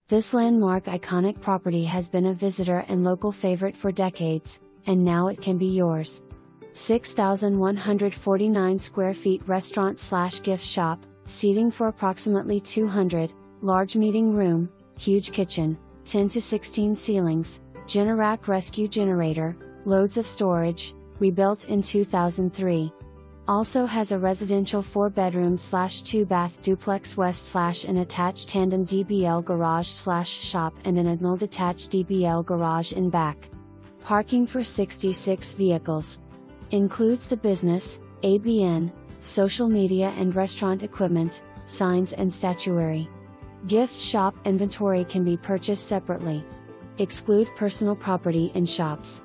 This landmark iconic property has been a visitor and local favorite for decades, and now it can be yours. 6,149 square feet restaurant/gift shop, seating for approximately 200, large meeting room, huge kitchen, 10 to 16 ceilings, Generac rescue generator, loads of storage, rebuilt in 2003. Also has a residential 4-bedroom/2-bath duplex west/an attached tandem DBL garage/shop and an additional detached DBL garage in back. Parking for 66 vehicles. Includes the business, ABN, social media and restaurant equipment, signs and statuary. Gift shop inventory can be purchased separately. Exclude personal property in shops.